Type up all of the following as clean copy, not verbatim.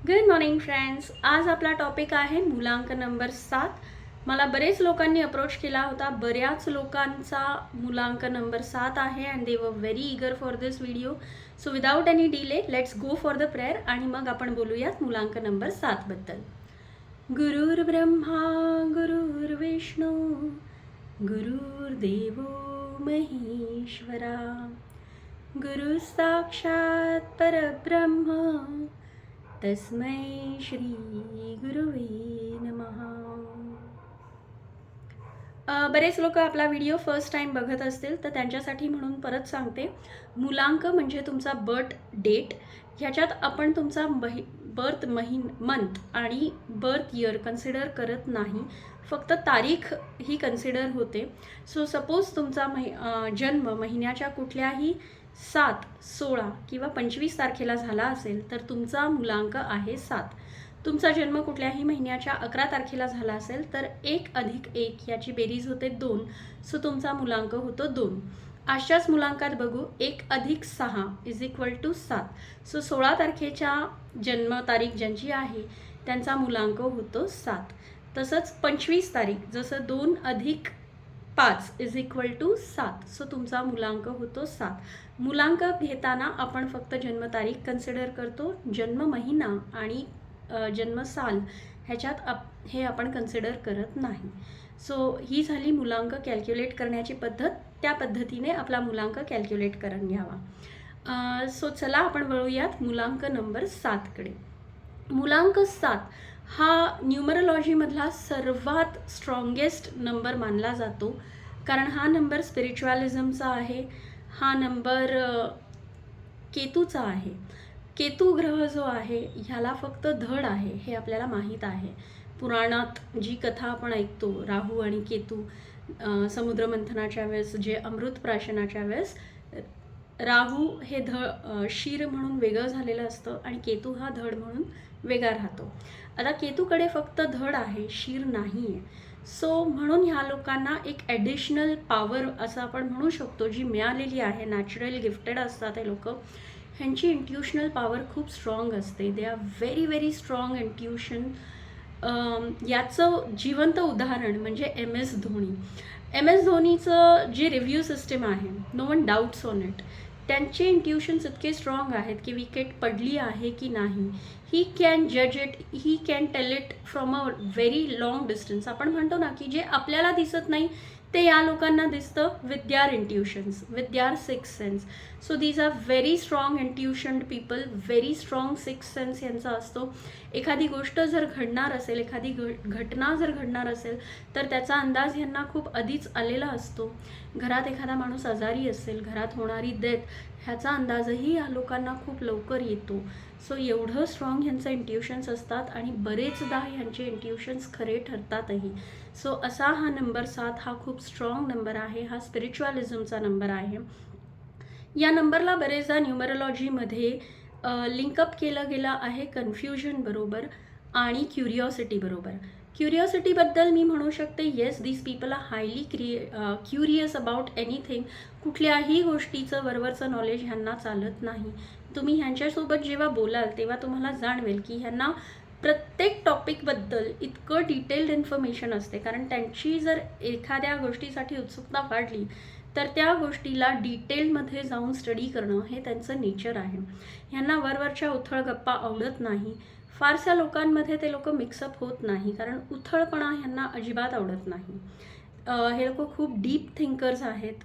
Good morning friends. आज आपला topic आहे मूलांक नंबर 7. मला बरेच लोकांनी अप्रोच केला होता. बऱ्याच लोकांचा मूलांक नंबर 7 आहे अँड दे वर very eager for this video. So without any delay let's go for the prayer आणि मग आपण बोलूयात मूलांक नंबर 7 बद्दल. गुरुर् ब्रह्मा गुरुर्विष्णू गुरुर्देवो महेश्वरा गुरु साक्षात परब्रह्म तस्मै श्री गुरुवे नमः. बरेच लोक आपला व्हिडिओ फर्स्ट टाइम बघत असतील तर त्यांच्यासाठी म्हणून परत सांगते. मूलांक म्हणजे तुमचा बर्थ डेट. ह्याच्यात आपण तुमचा बर्थ मंथ आणि बर्थ इयर कन्सिडर करत नाही, फक्त तारीख ही कन्सिडर होते. सो सपोज तुमचा जन्म महिन्याच्या कुठल्याही 7, 16 किंवा 25 तारखेला झाला असेल तर तुमचा मूलांक आहे 7. तुमचा जन्म कुठल्याही महिन्याच्या 11 तारखेला झाला असेल तर 1 + 1 याची बेरीज होते 2. सो तुमचा मूलांक होतो 2. अशाच मूलांकात बघू. 1 + 6 = 7. सो 16 तारखेच्या जन्मतारीख ज्यांची आहे त्यांचा मूलांक होतो 7. तसंच 25 तारीख जसं 2 + 5 = 7. सो तुमचा मूलांक होतो 7. मूलांक घेताना आपण फक्त जन्मतारीख कन्सिडर करतो. जन्म महिना आणि जन्मसाल ह्याच्यात हे आपण कन्सिडर करत नाही. सो ही झाली मूलांक कॅल्क्युलेट करण्याची पद्धत. त्या पद्धतीने आपला मूलांक कॅल्क्युलेट करून घ्यावा. सो चला आपण वळूयात मूलांक नंबर 7कडे. मूलांक 7 हा न्यूमरोलॉजीमधला सर्वात स्ट्रॉंगेस्ट नंबर मानला जातो, कारण हा नंबर स्पिरिच्युअलिझमचा आहे. हा नंबर केतूचा आहे. केतू ग्रह जो आहे ह्याला फक्त धड आहे हे आपल्याला माहीत आहे. पुराणात जी कथा आपण ऐकतो, राहू आणि केतू, समुद्रमंथनाच्या वेळेस जे अमृत प्राशनाच्या वेळेस राहू हे शीर म्हणून वेगळं झालेलं असतं आणि केतू हा धड म्हणून वेगळा राहतो. आता केतूकडे फक्त धड आहे, शीर नाही आहे. सो म्हणून ह्या लोकांना एक ॲडिशनल पॉवर असं आपण म्हणू शकतो जी मिळालेली आहे. नॅचरल गिफ्टेड असतात हे लोक. ह्यांची इंट्युशनल पॉवर खूप स्ट्रॉंग असते. They are very strong intuition. याचं जिवंत उदाहरण म्हणजे MS धोनी. MS धोनीचं जे रिव्ह्यू सिस्टम आहे, no one doubts on it. त्यांचे इंट्युशन्स इतके स्ट्रॉंग आहेत की विकेट पडली आहे की नाही, ही कॅन जज it, he can tell it from a very long distance. आपण म्हणतो ना की जे आपल्याला दिसत नाही ते या लोकांना दिसतं with their intuitions, with their six sense. So these are very strong intuitioned people. Very strong six sense यांचा असतो. एखादी गोष्ट जर घडणार असेल, एखादी घटना जर घडणार असेल तर त्याचा अंदाज यांना खूप आधीच आलेला असतो. घरात एखादा माणूस आजारी असेल, घरात होणारी डेथ ह्याचा अंदाजही या लोकांना खूप लवकर येतो. सो एवढं स्ट्रॉंग ह्यांचं इंट्युशन्स असतात आणि बरेचदा ह्यांचे इंट्युशन्स खरे ठरतातही. सो असा हा नंबर 7 हा खूप स्ट्रॉंग नंबर आहे. हा स्पिरिच्युअलिझमचा नंबर आहे. या नंबरला बरेचदा न्यूमरोलॉजीमध्ये लिंकअप केलं गेलं आहे कन्फ्युजन बरोबर आणि क्युरिओसिटी बरोबर. क्युरिओसिटीबद्दल मी म्हणू शकते yes, these people are highly curious about anything. कुठल्याही गोष्टीचं वरवरचं नॉलेज ह्यांना चालत नाही. तुम्ही ह्यांच्यासोबत जेव्हा बोलाल तेव्हा तुम्हाला जाणवेल की ह्यांना प्रत्येक टॉपिकबद्दल इतकं डिटेल्ड इन्फॉर्मेशन असते, कारण त्यांची जर एखाद्या गोष्टीसाठी उत्सुकता वाढली तर त्या गोष्टीला डिटेलमध्ये जाऊन स्टडी करणं हे त्यांचं नेचर आहे. ह्यांना वरवरच्या उथळ गप्पा आवडत नाही. फारशा लोकांमध्ये ते लोक मिक्सअप होत नाही, कारण उथळपणा ह्यांना अजिबात आवडत नाही. हे लोक खूप डीप थिंकर्स आहेत.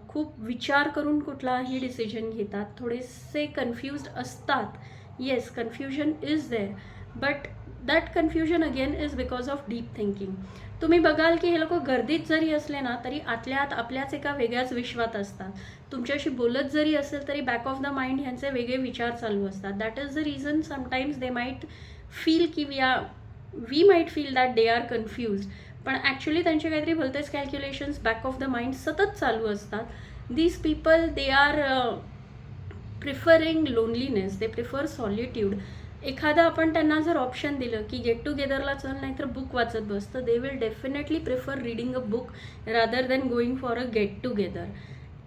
खूप विचार करून कुठलाही डिसिजन घेतात. थोडेसे कन्फ्युज्ड असतात. Yes, confusion is there, but that confusion again is because of deep thinking. तुम्ही बघाल की हे लोक गर्दीत जरी असले ना तरी आतल्या आत आपल्याच एका वेगळ्याच विश्वात असतात. तुमच्याशी बोलत जरी असेल तरी बॅक ऑफ द माइंड ह्यांचे वेगळे विचार चालू असतात. That is the reason sometimes they might feel की we might feel that they are confused, पण ॲक्च्युली त्यांचे काहीतरी भलतेच calculations back of the mind सतत चालू असतात. These people they are preferring loneliness, they prefer solitude. एखादा आपण त्यांना जर ऑप्शन दिलं की गेट टुगेदरला चल नाही तर बुक वाचत बस, तर they will definitely prefer reading a book rather than going for a get together.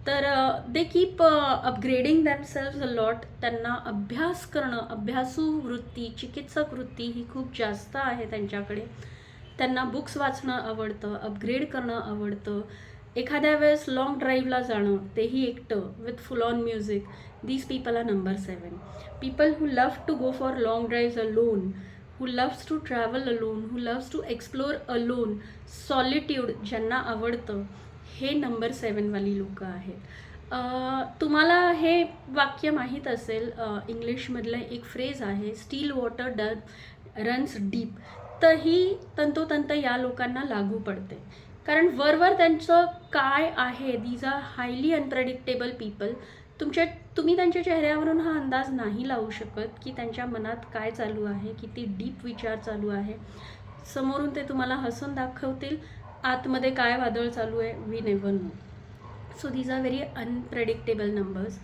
तर they keep upgrading themselves a lot. त्यांना अभ्यास करणं, अभ्यासू वृत्ती, चिकित्सक वृत्ती ही खूप जास्त आहे त्यांच्याकडे. त्यांना बुक्स वाचणं आवडतं, अपग्रेड करणं आवडतं. एखाद्या वेळेस लाँग ड्राईव्हला जाणं, तेही एकटं with full on music. These people are number 7. People who love to go for long drives alone, who loves to travel alone, who loves to explore alone, solitude ज्यांना आवडतं, हे नंबर 7 वाली लोक आहेत. तुम्हाला हे वाक्य माहीत असेल, इंग्लिशमधलं एक फ्रेज आहे, स्टील वॉटर रन्स डीप. तर ही तंतोतंत या लोकांना लागू पडते, कारण वरवर त्यांचं काय आहे. These are highly unpredictable people. तुम्ही त्यांच्या चेहऱ्यावरून हा अंदाज नाही लावू शकत की त्यांच्या मनात काय चालू आहे, किती डीप विचार चालू आहे. समोरून ते तुम्हाला हसून दाखवतील, आतमध्ये काय वादळ चालू आहे we never know. So these are very unpredictable numbers,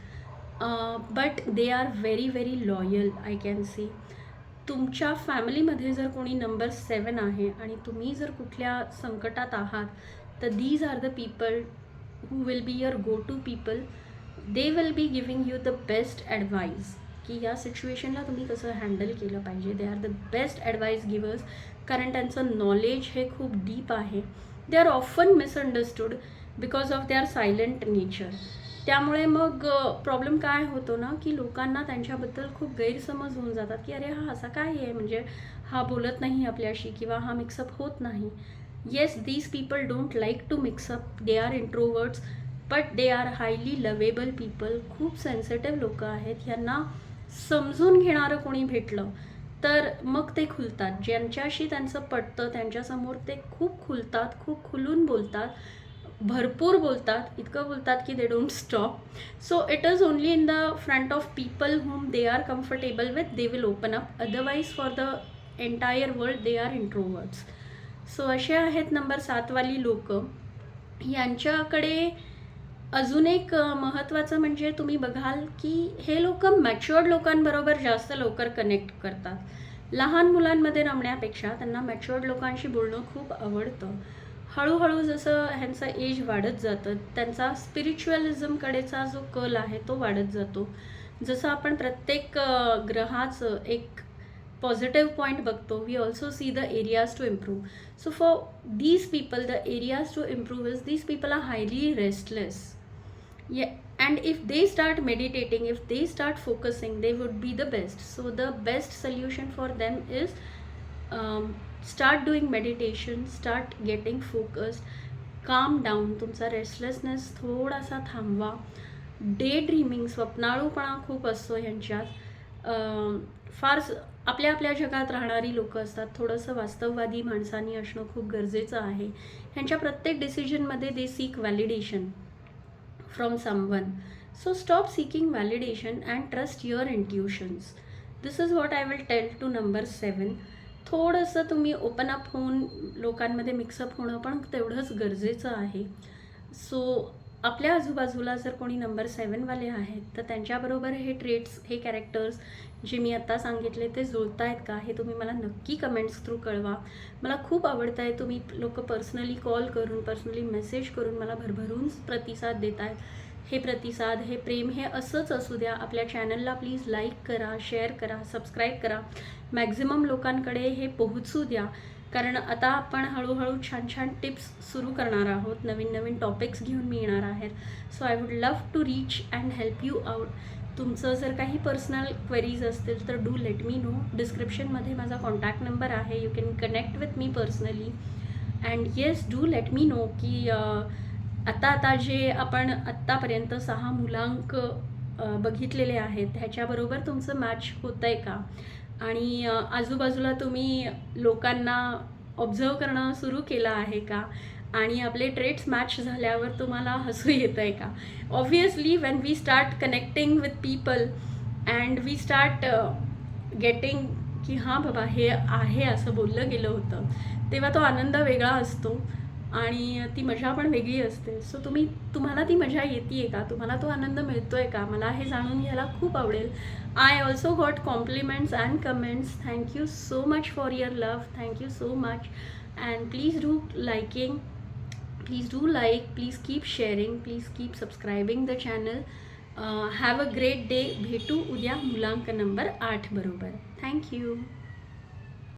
but they are very very loyal. I can see तुमच्या फॅमिलीमध्ये जर कोणी नंबर 7 आहे आणि तुम्ही जर कुठल्या संकटात आहात, तर these are the people who will be your go to people. They will be giving you the best advice की या सिच्युएशनला तुम्ही कसं हँडल केलं पाहिजे. They are the best advice givers, कारण त्यांचं नॉलेज हे खूप डीप आहे. They are often misunderstood because of their silent nature. त्यामुळे मग प्रॉब्लेम काय होतो ना, की लोकांना त्यांच्याबद्दल खूप गैरसमज होऊन जातात की अरे हा असा काय आहे, म्हणजे हा बोलत नाही आपल्याशी किंवा हा मिक्सअप होत नाही. Yes, these people don't like to mixup, they are introverts, but they are highly lovable people. खूप सेन्सिटिव्ह लोक आहेत. यांना समजून घेणारं कोणी भेटलं तर मग ते खुलतात. ज्यांच्याशी त्यांचं पटतं त्यांच्यासमोर ते खूप खुलतात, खूप खुलून बोलतात, भरपूर बोलतात, इतकं बोलतात की they don't stop. So it is only in the front of people whom they are comfortable with they will open up, otherwise for the entire world they are introverts. So असे आहेत नंबर 7 वाली लोक. यांच्याकडे अजून एक महत्त्वाचं म्हणजे तुम्ही बघाल की हे लोक मॅच्युअर्ड लोकांबरोबर जास्त लवकर कनेक्ट करतात. लहान मुलांमध्ये रमण्यापेक्षा त्यांना मॅच्युअर्ड लोकांशी बोलणं खूप आवडतं. हळूहळू जसं ह्यांचं एज वाढत जातं, त्यांचा स्पिरिच्युअलिझमकडेचा जो कल आहे तो वाढत जातो. जसं आपण प्रत्येक ग्रहाचं एक पॉझिटिव्ह पॉईंट बघतो, we also see the areas to improve. So for these people the areas to improve is these people are highly restless. And if they start meditating, if they start focusing, they would be the best. So the best solution for them is start doing meditation, start getting focused, calm down. तुमचा restlessness थोडासा थांबवा. Day dreaming, स्वप्नाळूपणा खूप असतो ह्यांच्यात. फार आपल्या आपल्या जगात राहणारी लोक असतात. थोडंसं वास्तववादी माणसांनी असणं खूप गरजेचं आहे. ह्यांच्या प्रत्येक डिसिजनमध्ये they seek validation from someone. So stop seeking validation and trust your intuitions. This is what I will tell to number 7. थोडंसं तुम्ही ओपन अप होऊन लोकांमध्ये मिक्सअप होणं पण तेवढंच गरजेचं आहे. सो आपल्या आजूबाजूला जर कोणी नंबर 7 वाले आहेत तर त्यांच्याबरोबर हे ट्रेट्स, हे कॅरेक्टर्स जे मी आत्ता सांगितले ते जुळत आहेत का, हे तुम्ही मला नक्की कमेंट्स थ्रू कळवा. मला खूप आवडतं आहे तुम्ही लोक पर्सनली कॉल करून, पर्सनली मेसेज करून मला भरभरून प्रतिसाद देत आहेत. हे प्रतिसाद, हे प्रेम हे असंच असू द्या. आपल्या चॅनलला प्लीज लाईक करा, शेअर करा, सबस्क्राईब करा. मॅक्झिमम लोकांकडे हे पोहोचू द्या, कारण आता आपण हळूहळू छान छान टिप्स सुरू करणार आहोत. नवीन नवीन टॉपिक्स घेऊन मी येणार आहेत. So I would love to reach and help you out. तुमचं जर काही पर्सनल क्वेरीज असतील तर डू लेट मी नो. डिस्क्रिप्शनमध्ये माझा कॉन्टॅक्ट नंबर आहे. You can connect with me personally. And yes, do let me know की आता जे आपण आत्तापर्यंत 6 मुलांक बघितलेले आहेत ह्याच्याबरोबर तुमचं मॅच होतं आहे का, आणि आजूबाजूला तुम्ही लोकांना ऑब्झर्व करणं सुरू केलं आहे का, आणि आपले ट्रेट्स मॅच झाल्यावर तुम्हाला हसू येतं आहे का. Obviously when we start connecting with people and we start getting की हां बाबा हे आहे असं बोललं गेलं होतं, तेव्हा तो आनंद वेगळा असतो आणि ती मजा पण वेगळी असते. सो तुम्हाला ती मजा येते आहे का, तुम्हाला तो आनंद मिळतो आहे का, मला हे जाणून घ्यायला खूप आवडेल. I also got compliments and comments. Thank you so much for your love. Thank you so much. And please do liking, please do like, please keep sharing, please keep subscribing the channel. Have a great day. भेटू उद्या मुलांक number 8 बरोबर. Thank you.